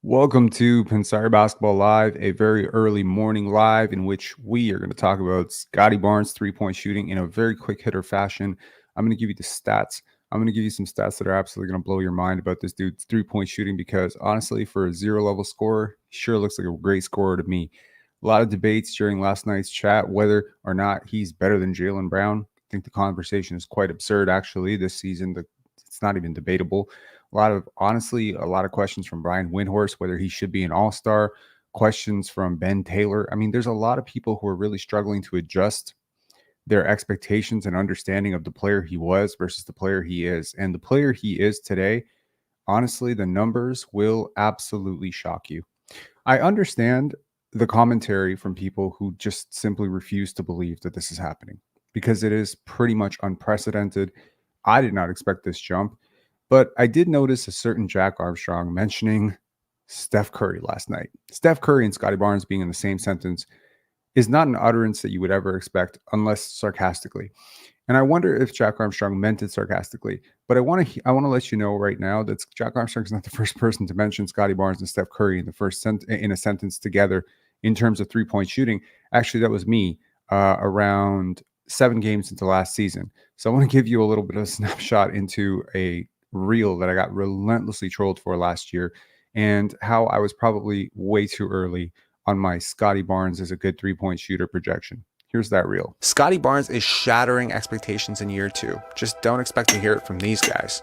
Welcome to Pensire Basketball Live, a very early morning live in which we are going to talk about Scottie Barnes' three-point shooting in a very quick hitter fashion. I'm going to give you the stats. I'm going to give you some stats that are absolutely going to blow your mind about this dude's three-point shooting because honestly, for a zero-level scorer, he sure looks like a great scorer to me. A lot of debates during last night's chat whether or not he's better than Jaylen Brown. I think the conversation is quite absurd, actually, this season. It's not even debatable. A lot of questions from Brian Windhorst, whether he should be an all-star, questions from Ben Taylor. I mean, there's a lot of people who are really struggling to adjust their expectations and understanding of the player he was versus the player he is. And the player he is today, honestly, the numbers will absolutely shock you. I understand the commentary from people who just simply refuse to believe that this is happening because it is pretty much unprecedented. I did not expect this jump, but I did notice a certain Jack Armstrong mentioning Steph Curry last night. Steph Curry and Scottie Barnes being in the same sentence is not an utterance that you would ever expect unless sarcastically. And I wonder if Jack Armstrong meant it sarcastically. But I want to let you know right now that Jack Armstrong is not the first person to mention Scottie Barnes and Steph Curry in in a sentence together in terms of three-point shooting. Actually, that was me around 7 games into last season. So I want to give you a little bit of a snapshot into a reel that I got relentlessly trolled for last year and how I was probably way too early on my Scottie Barnes as a good three-point shooter projection. Here's that reel. Scottie Barnes is shattering expectations in year 2. Just don't expect to hear it from these guys.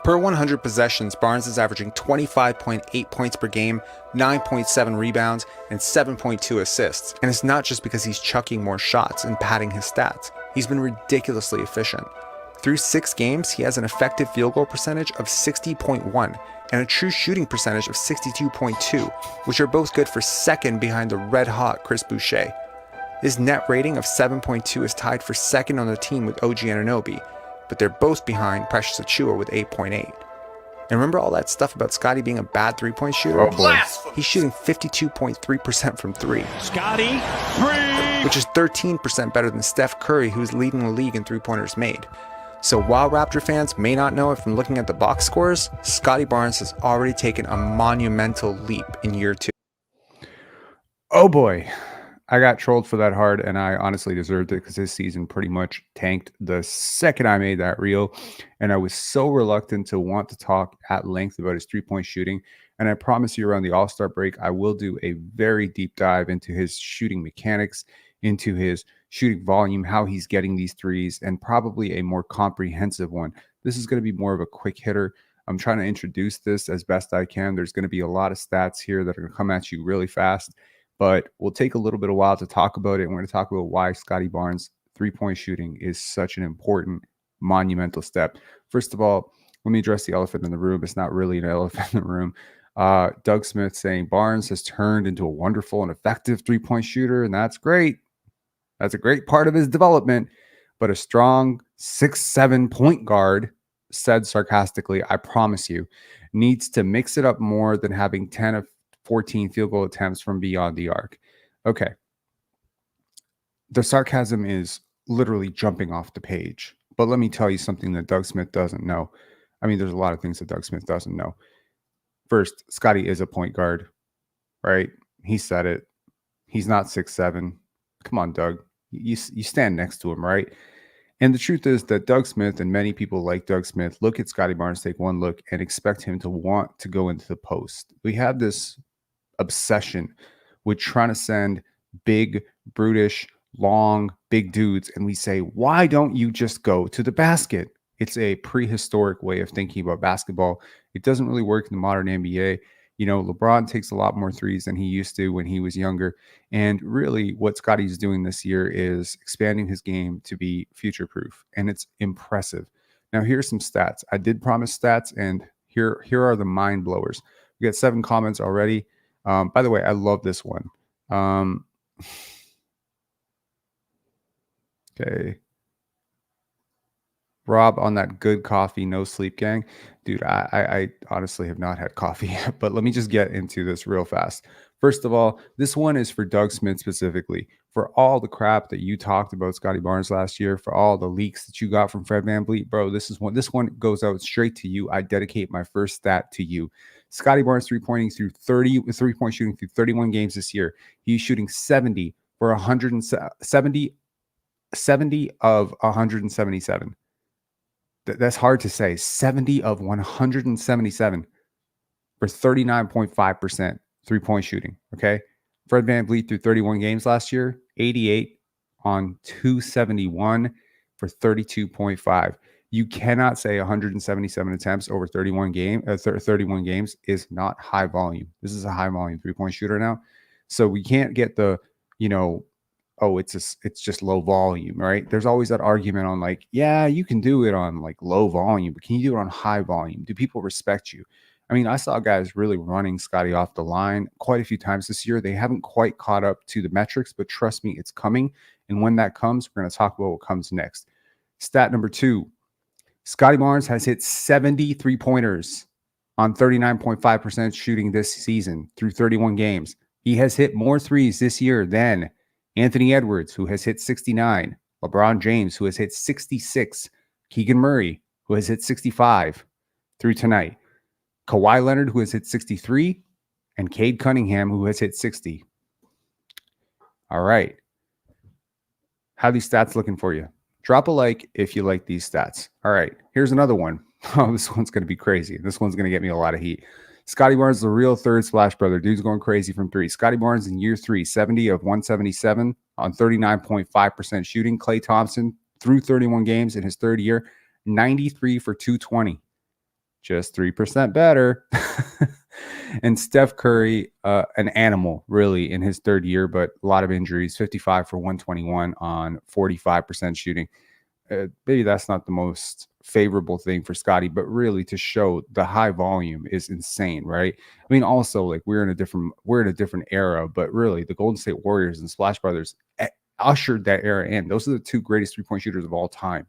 Per 100 possessions, Barnes is averaging 25.8 points per game, 9.7 rebounds, and 7.2 assists. And it's not just because he's chucking more shots and padding his stats. He's been ridiculously efficient. Through 6 games, he has an effective field goal percentage of 60.1 and a true shooting percentage of 62.2, which are both good for second behind the red-hot Chris Boucher. His net rating of 7.2 is tied for second on the team with OG Anunoby, but they're both behind Precious Achiuwa with 8.8. And remember all that stuff about Scottie being a bad three-point shooter? Oh boy. He's shooting 52.3% from 3. Scottie, three! Which is 13% better than Steph Curry, who's leading the league in three-pointers made. So while Raptor fans may not know it from looking at the box scores, Scottie Barnes has already taken a monumental leap in year 2. Oh boy. I got trolled for that hard, and I honestly deserved it because this season pretty much tanked the second I made that reel. And I was so reluctant to want to talk at length about his three-point shooting. And I promise you around the All-Star break, I will do a very deep dive into his shooting mechanics, into his shooting volume, how he's getting these threes, and probably a more comprehensive one. This is going to be more of a quick hitter. I'm trying to introduce this as best I can. There's going to be a lot of stats here that are going to come at you really fast. But we'll take a little bit of while to talk about it. And we're going to talk about why Scottie Barnes' three-point shooting is such an important, monumental step. First of all, let me address the elephant in the room. It's not really an elephant in the room. Doug Smith saying Barnes has turned into a wonderful and effective three-point shooter, and that's great. That's a great part of his development. But a strong 6'7" point guard, said sarcastically, I promise you, needs to mix it up more than having 10 of 14 field goal attempts from beyond the arc. Okay. The sarcasm is literally jumping off the page. But let me tell you something that Doug Smith doesn't know. I mean, there's a lot of things that Doug Smith doesn't know. First, Scottie is a point guard, right? He said it. He's not 6'7". Come on, Doug. You stand next to him, right? And the truth is that Doug Smith and many people like Doug Smith look at Scottie Barnes, take one look, and expect him to want to go into the post. We have this obsession with trying to send big, brutish, long, big dudes, and we say, why don't you just go to the basket? It's a prehistoric way of thinking about basketball. It doesn't really work in the modern NBA. You know, LeBron takes a lot more threes than he used to when he was younger. And really what Scottie's doing this year is expanding his game to be future-proof. And it's impressive. Now, here's some stats. I did promise stats, and here are the mind blowers. We got 7 comments already. By the way, I love this one. Okay. Rob, on that good coffee, no sleep gang. Dude, I honestly have not had coffee yet, but let me just get into this real fast. First of all, this one is for Doug Smith specifically. For all the crap that you talked about Scottie Barnes last year, for all the leaks that you got from Fred VanVleet, bro, this one goes out straight to you. I dedicate my first stat to you. Scottie Barnes three-point shooting through 31 games this year. He's shooting 70 for 170 of 177. That's hard to say. 70 of 177 for 39.5% three-point shooting, okay? Fred VanVleet through 31 games last year, 88 on 271 for 32.5. You cannot say 177 attempts over 31 games is not high volume. This is a high volume three-point shooter now. So we can't get the, oh, it's just low volume, right? There's always that argument on like, yeah, you can do it on like low volume, but can you do it on high volume? Do people respect you? I mean, I saw guys really running Scottie off the line quite a few times this year. They haven't quite caught up to the metrics, but trust me, it's coming. And when that comes, we're going to talk about what comes next. Stat number 2, Scottie Barnes has hit 70 3-pointers on 39.5% shooting this season through 31 games. He has hit more threes this year than Anthony Edwards, who has hit 69, LeBron James, who has hit 66, Keegan Murray, who has hit 65 through tonight, Kawhi Leonard, who has hit 63, and Cade Cunningham, who has hit 60. All right. How are these stats looking for you? Drop a like if you like these stats. All right. Here's another one. Oh, this one's going to be crazy. This one's going to get me a lot of heat. Scottie Barnes is the real third splash brother. Dude's going crazy from 3. Scottie Barnes in year 3, 70 of 177 on 39.5% shooting. Klay Thompson through 31 games in his third year, 93 for 220. Just 3% better. And Steph Curry, an animal really in his third year, but a lot of injuries, 55 for 121 on 45% shooting. Maybe that's not the most favorable thing for Scottie, but really to show the high volume is insane, right? I mean, also like we're in a different era, but really the Golden State Warriors and Splash Brothers ushered that era in. Those are the 2 greatest three-point shooters of all time.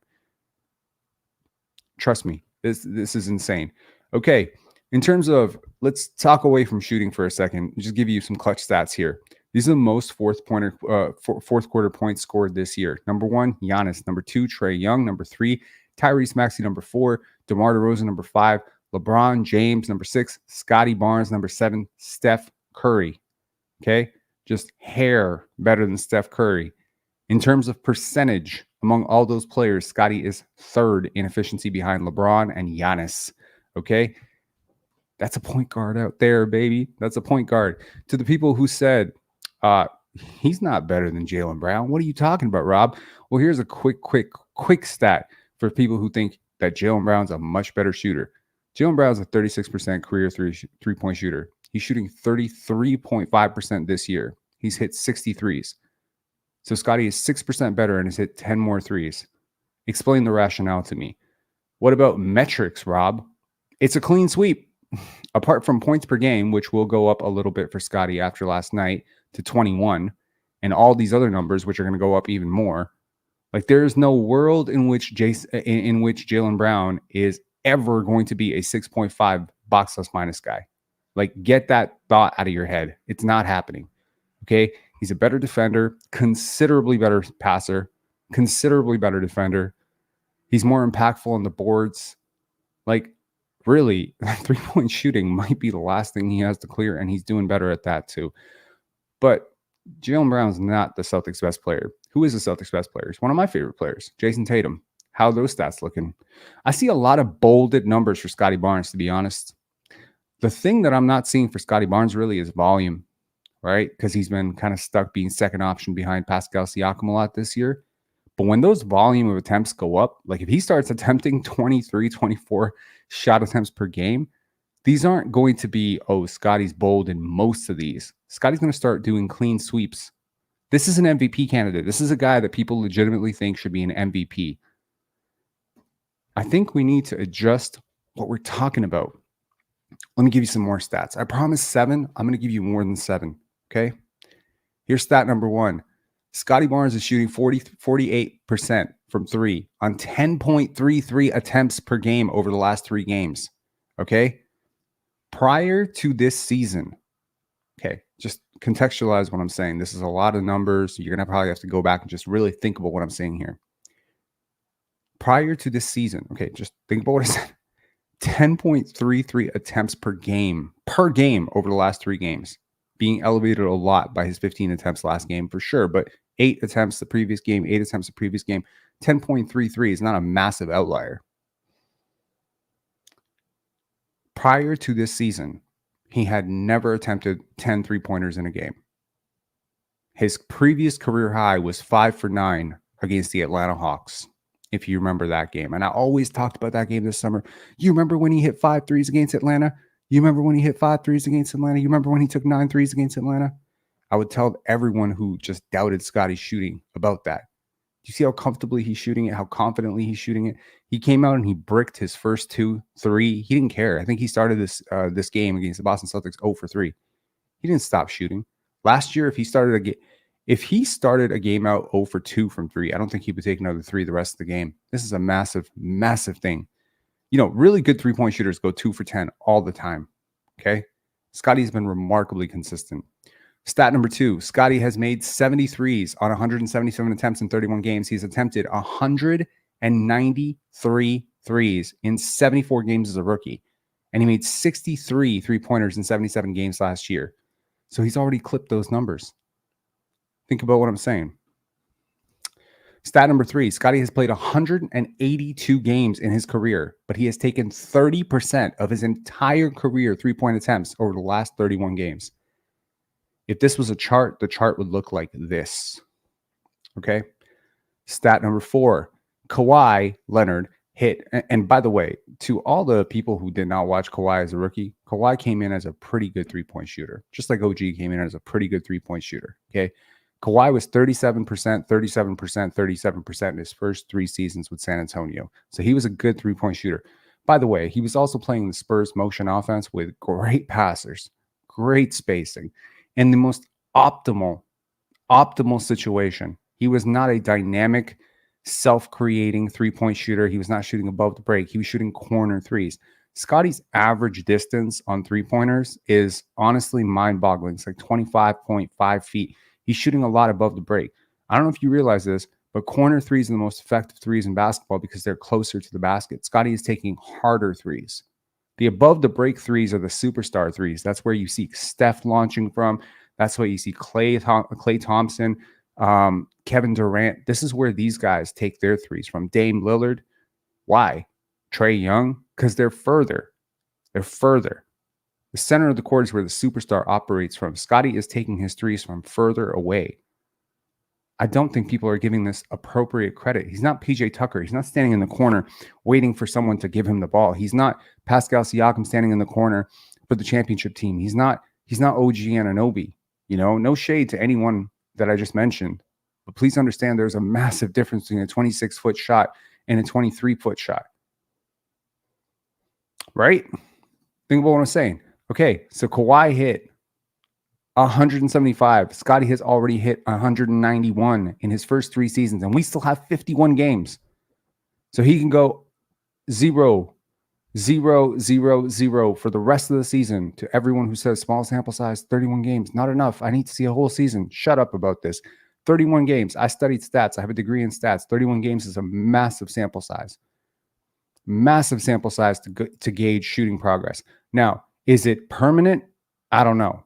Trust me, this is insane. Okay, in terms of, let's talk away from shooting for a second. Just give you some clutch stats here. These are the most fourth quarter points scored this year. Number 1, Giannis. Number 2, Trae Young. Number 3, Tyrese Maxey. Number 4, DeMar DeRozan. Number 5, LeBron James. Number 6, Scottie Barnes. Number 7, Steph Curry. Okay, just hair better than Steph Curry. In terms of percentage, among all those players, Scottie is 3rd in efficiency behind LeBron and Giannis. Okay, that's a point guard out there, baby. That's a point guard. To the people who said, he's not better than Jaylen Brown. What are you talking about, Rob? Well, here's a quick stat for people who think that Jaylen Brown's a much better shooter. Jaylen Brown's a 36% career three-point shooter. He's shooting 33.5% this year. He's hit 63s. So Scottie is 6% better and has hit 10 more threes. Explain the rationale to me. What about metrics, Rob? It's a clean sweep. Apart from points per game, which will go up a little bit for Scottie after last night to 21, and all these other numbers, which are going to go up even more. Like there is no world in which Jaylen Brown is ever going to be a 6.5 box plus minus guy. Like get that thought out of your head. It's not happening. Okay. He's a better defender, considerably better passer, considerably better defender. He's more impactful on the boards. Like really, 3-point shooting might be the last thing he has to clear, and he's doing better at that too. But Jaylen Brown's not the Celtics' best player. Who is the Celtics' best player? He's one of my favorite players, Jason Tatum. How are those stats looking? I see a lot of bolded numbers for Scottie Barnes, to be honest. The thing that I'm not seeing for Scottie Barnes really is volume, right? Because he's been kind of stuck being second option behind Pascal Siakam a lot this year. But when those volume of attempts go up, like if he starts attempting 23, 24 shot attempts per game, these aren't going to be, oh, Scottie's bold in most of these. Scottie's going to start doing clean sweeps. This is an MVP candidate. This is a guy that people legitimately think should be an MVP. I think we need to adjust what we're talking about. Let me give you some more stats. I promise 7. I'm going to give you more than 7. Okay. Here's stat number 1. Scottie Barnes is shooting 48% from 3 on 10.33 attempts per game over the last 3 games. Okay. Prior to this season, okay, just contextualize what I'm saying. This is a lot of numbers. You're going to probably have to go back and just really think about what I'm saying here. Prior to this season, okay, just think about what I said. 10.33 attempts per game per game over the last 3 games, being elevated a lot by his 15 attempts last game for sure, but 8 attempts the previous game, 8 attempts the previous game, 10.33 is not a massive outlier. Prior to this season, he had never attempted 10 3-pointers in a game. His previous career high was 5 for 9 against the Atlanta Hawks, if you remember that game. And I always talked about that game this summer. You remember when he hit 5 threes against Atlanta? You remember when he hit 5 threes against Atlanta? You remember when he took 9 threes against Atlanta? I would tell everyone who just doubted Scottie's shooting about that. Do you see how comfortably he's shooting it, how confidently he's shooting it? He came out and he bricked his first 2-3. He didn't care. I think he started this game against the Boston Celtics 0 for 3. He didn't stop shooting. Last year, if he started a game out 0 for 2 from 3, I don't think he would take another 3 the rest of the game. This is a massive, massive thing. You know, really good 3-point shooters go 2 for 10 all the time. Okay? Scottie's been remarkably consistent. Stat number 2, Scottie has made 73s on 177 attempts in 31 games. He's attempted 193 threes in 74 games as a rookie. And he made 63 3-pointers in 77 games last year. So he's already clipped those numbers. Think about what I'm saying. Stat number 3, Scottie has played 182 games in his career, but he has taken 30% of his entire career 3-point attempts over the last 31 games. If this was a chart, the chart would look like this. Okay. Stat number 4, Kawhi Leonard hit. And by the way, to all the people who did not watch Kawhi as a rookie, Kawhi came in as a pretty good 3-point shooter, just like OG came in as a pretty good 3-point shooter. Okay. Kawhi was 37%, 37%, 37% in his first 3 seasons with San Antonio. So he was a good 3-point shooter. By the way, he was also playing the Spurs motion offense with great passers, great spacing, and the most optimal situation. He was not a dynamic, self-creating 3-point shooter. He was not shooting above the break. He was shooting corner threes. Scottie's average distance on 3-pointers is honestly mind-boggling. It's like 25.5 feet. He's shooting a lot above the break. I don't know if you realize this, but corner threes are the most effective threes in basketball because they're closer to the basket. Scottie is taking harder threes. The above the break threes are the superstar threes. That's where you see Steph launching from. That's where you see Klay Thompson, Kevin Durant. This is where these guys take their threes from. Dame Lillard. Why? Trae Young? Because they're further. They're further. The center of the court is where the superstar operates from. Scottie is taking his threes from further away. I don't think people are giving this appropriate credit. He's not PJ Tucker. He's not standing in the corner waiting for someone to give him the ball. He's not Pascal Siakam standing in the corner for the championship team. He's not OG Anunoby. You know, no shade to anyone that I just mentioned. But please understand there's a massive difference between a 26-foot shot and a 23-foot shot. Right? Think about what I'm saying. Okay, so Kawhi hit 175. Scottie has already hit 191 in his first 3 seasons, and we still have 51 games. So he can go 0, 0, 0, 0 for the rest of the season. To everyone who says small sample size, 31 games, not enough. I need to see a whole season. Shut up about this. 31 games. I studied stats. I have a degree in stats. 31 games is a massive sample size. Massive sample size to gauge shooting progress. Now, is it permanent? I don't know.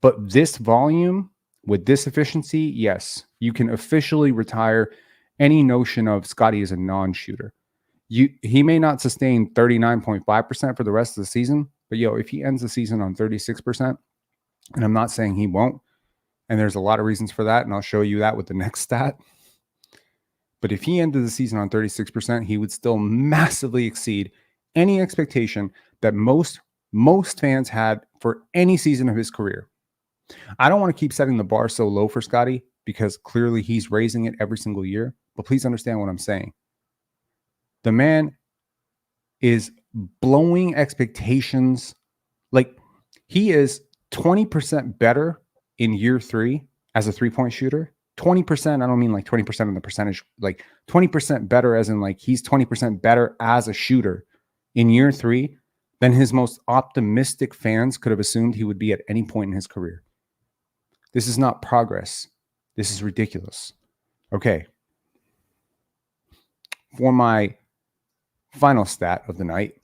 But this volume, with this efficiency, yes, you can officially retire any notion of Scottie as a non-shooter. He may not sustain 39.5% for the rest of the season, but if he ends the season on 36%, and I'm not saying he won't, and there's a lot of reasons for that, and I'll show you that with the next stat. But if he ended the season on 36%, he would still massively exceed any expectation that most fans had for any season of his career. I don't want to keep setting the bar so low for Scottie because clearly he's raising it every single year. But please understand what I'm saying. The man is blowing expectations. Like, he is 20% better in year 3 as a 3-point shooter. 20%, I don't mean like 20% of the percentage, like 20% better as in like he's 20% better as a shooter in year 3 than his most optimistic fans could have assumed he would be at any point in his career. This is not progress. This is ridiculous. Okay. For my final stat of the night,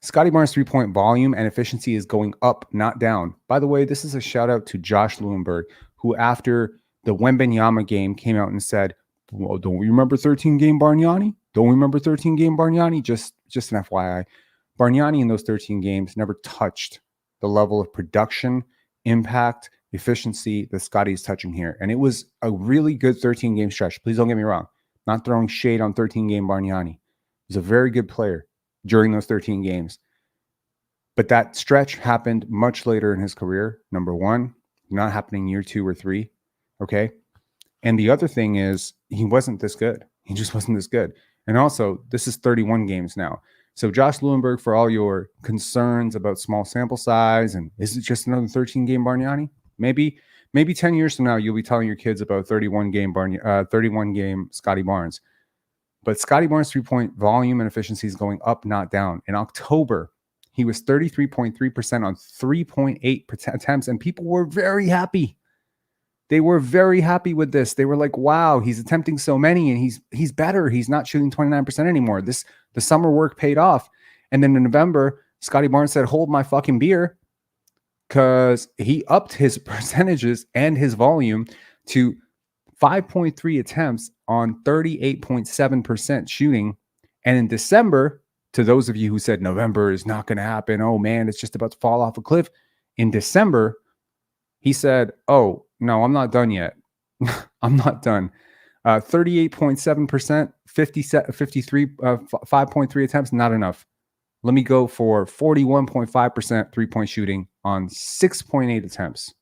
Scottie Barnes' three-point volume and efficiency is going up, not down. By the way, this is a shout out to Josh Lewinberg, who after the Wembanyama game came out and said, well, don't we remember 13-game Bargnani? Don't we remember 13-game Bargnani? Just an FYI. Bargnani in those 13 games never touched the level of production, impact, efficiency that Scottie is touching here. And it was a really good 13-game stretch. Please don't get me wrong. Not throwing shade on 13-game Bargnani. He's a very good player during those 13 games. But that stretch happened much later in his career. Number one, not happening year 2 or 3. Okay. And the other thing is he wasn't this good. He just wasn't this good. And also, this is 31 games now. So Josh Lewinberg, for all your concerns about small sample size and is it just another 13-game Bargnani? Maybe 10 years from now, you'll be telling your kids about 31-game Scottie Barnes. But Scottie Barnes' three-point volume and efficiency is going up, not down. In October, he was 33.3% on 3.8 attempts, and people were very happy. They were very happy with this. They were like, wow, he's attempting so many, and he's better. He's not shooting 29% anymore. The summer work paid off. And then in November, Scottie Barnes said, hold my fucking beer, because he upped his percentages and his volume to 5.3 attempts on 38.7% shooting. And in December, to those of you who said November is not going to happen, oh man, it's just about to fall off a cliff. In December, he said, oh, no, I'm not done yet. I'm not done. 38.7%, 53, 5.3 attempts, not enough. Let me go for 41.5% three-point shooting on 6.8 attempts.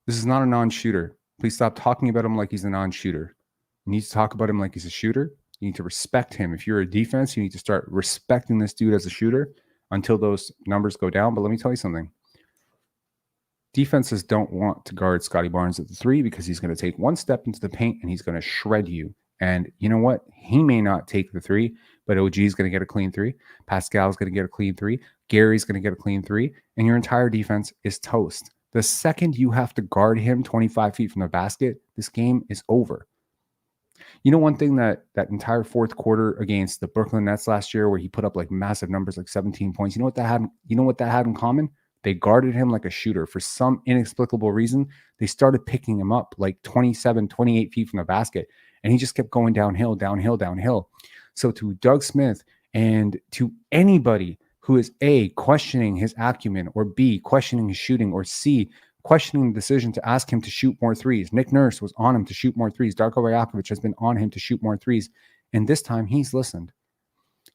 This is not a non-shooter. Please stop talking about him like he's a non-shooter. You need to talk about him like he's a shooter. You need to respect him. If you're a defense, you need to start respecting this dude as a shooter until those numbers go down. But let me tell you something. Defenses don't want to guard Scottie Barnes at the 3 because he's going to take one step into the paint and he's going to shred you. And you know what? He may not take the 3, but OG is going to get a clean 3. Pascal's going to get a clean 3. Gary's going to get a clean 3. And your entire defense is toast. The second you have to guard him 25 feet from the basket, this game is over. You know, one thing that entire fourth quarter against the Brooklyn Nets last year, where he put up like massive numbers, like 17 points. You know what that had in common? They guarded him like a shooter. For some inexplicable reason, they started picking him up like 27, 28 feet from the basket. And he just kept going downhill, downhill, downhill. So to Doug Smith and to anybody who is A, questioning his acumen, or B, questioning his shooting, or C, questioning the decision to ask him to shoot more threes. Nick Nurse was on him to shoot more threes. Darko Rajakovic has been on him to shoot more threes. And this time he's listened.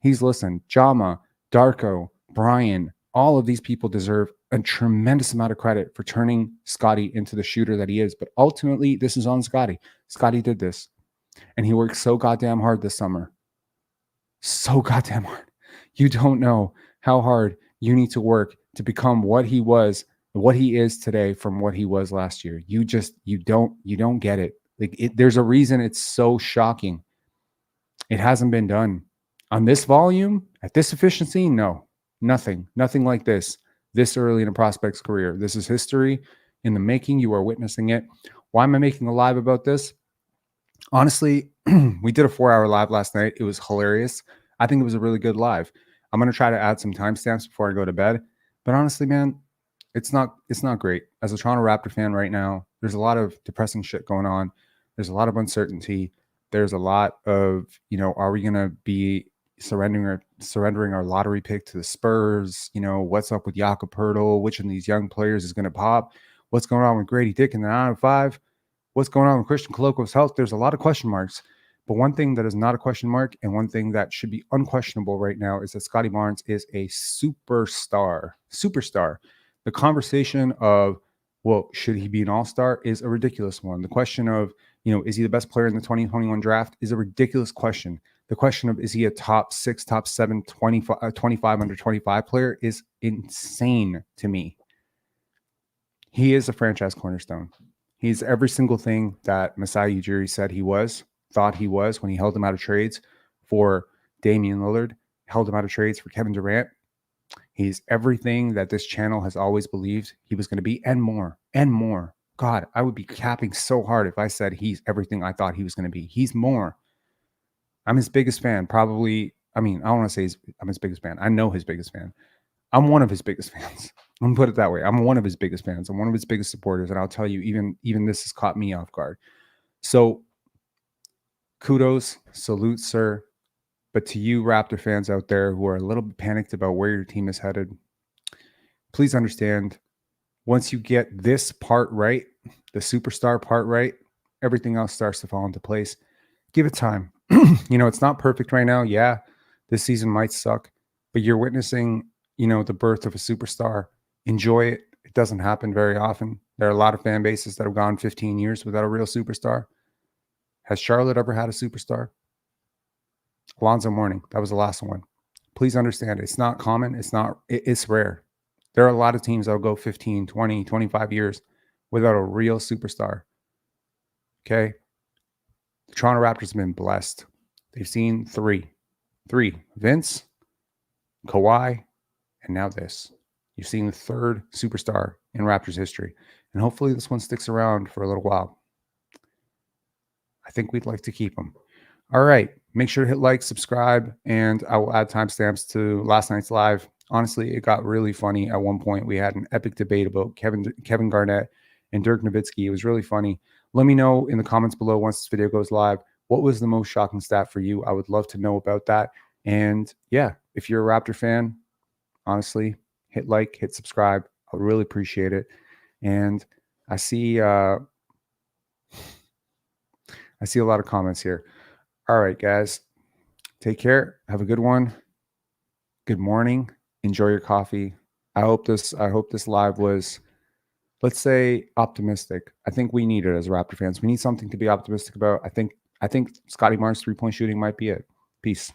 He's listened. Jama, Darko, Brian, all of these people deserve a tremendous amount of credit for turning Scottie into the shooter that he is. But ultimately, this is on Scottie. Scottie did this. And he worked so goddamn hard this summer. So goddamn hard. You don't know how hard you need to work to become what he was, what he is today from what he was last year. You don't get it. There's a reason it's so shocking. It hasn't been done. On this volume, at this efficiency, no. Nothing like this early in a prospect's career. This is history in the making. You are witnessing it. Why am I making a live about this? Honestly, we did a 4-hour live last night. It was hilarious. I think it was a really good live. I'm going to try to add some timestamps before I go to bed. But honestly, man, it's not great. As a Toronto Raptor fan right now, there's a lot of depressing shit going on. There's a lot of uncertainty. There's a lot of, are we going to be surrendering our lottery pick to the Spurs? What's up with Jakob Poeltl? Which of these young players is going to pop? What's going on with Grady Dick in the 9-5? What's going on with Christian Coloco's health? There's a lot of question marks. But one thing that is not a question mark, and one thing that should be unquestionable right now, is that Scottie Barnes is a superstar. The conversation of, well, should he be an all-star is a ridiculous one. The question of, is he the best player in the 2021 draft is a ridiculous question. The question of, is he a top 6, top 7, 25 under 25 player is insane to me. He is a franchise cornerstone. He's every single thing that Masai Ujiri said he thought he was when he held him out of trades for Damian Lillard, held him out of trades for Kevin Durant. He's everything that this channel has always believed he was going to be, and more, and more. God, I would be capping so hard if I said he's everything I thought he was going to be. He's more. I'm his biggest fan, probably I mean, I don't want to say I'm his biggest fan. I know his biggest fan. I'm one of his biggest fans. I'm gonna put it that way. I'm one of his biggest fans. I'm one of his biggest supporters, and I'll tell you, even this has caught me off guard. So, kudos, salute, sir. But to you, Raptor fans out there who are a little bit panicked about where your team is headed, please understand. Once you get this part right, the superstar part right, everything else starts to fall into place. Give it time. It's not perfect right now. Yeah, this season might suck, but you're witnessing, the birth of a superstar. Enjoy it. It doesn't happen very often. There are a lot of fan bases that have gone 15 years without a real superstar. Has Charlotte ever had a superstar? Alonzo Mourning. That was the last one. Please understand, it's not common. It's rare. There are a lot of teams that will go 15, 20, 25 years without a real superstar. Okay? The Toronto Raptors have been blessed. They've seen three. Vince, Kawhi, and now this. You've seen the third superstar in Raptors history. And hopefully this one sticks around for a little while. I think we'd like to keep them. All right. Make sure to hit like, subscribe, and I will add timestamps to last night's live. Honestly, it got really funny. At one point, we had an epic debate about Kevin Garnett and Dirk Nowitzki. It was really funny. Let me know in the comments below once this video goes live, what was the most shocking stat for you? I would love to know about that. And yeah, if you're a Raptor fan, honestly, hit like, hit subscribe. I would really appreciate it. And I see a lot of comments here. All right, guys, take care. Have a good one. Good morning. Enjoy your coffee. I hope this live was, let's say, optimistic. I think we need it as Raptor fans. We need something to be optimistic about. I think Scottie Barnes' 3-point shooting might be it. Peace.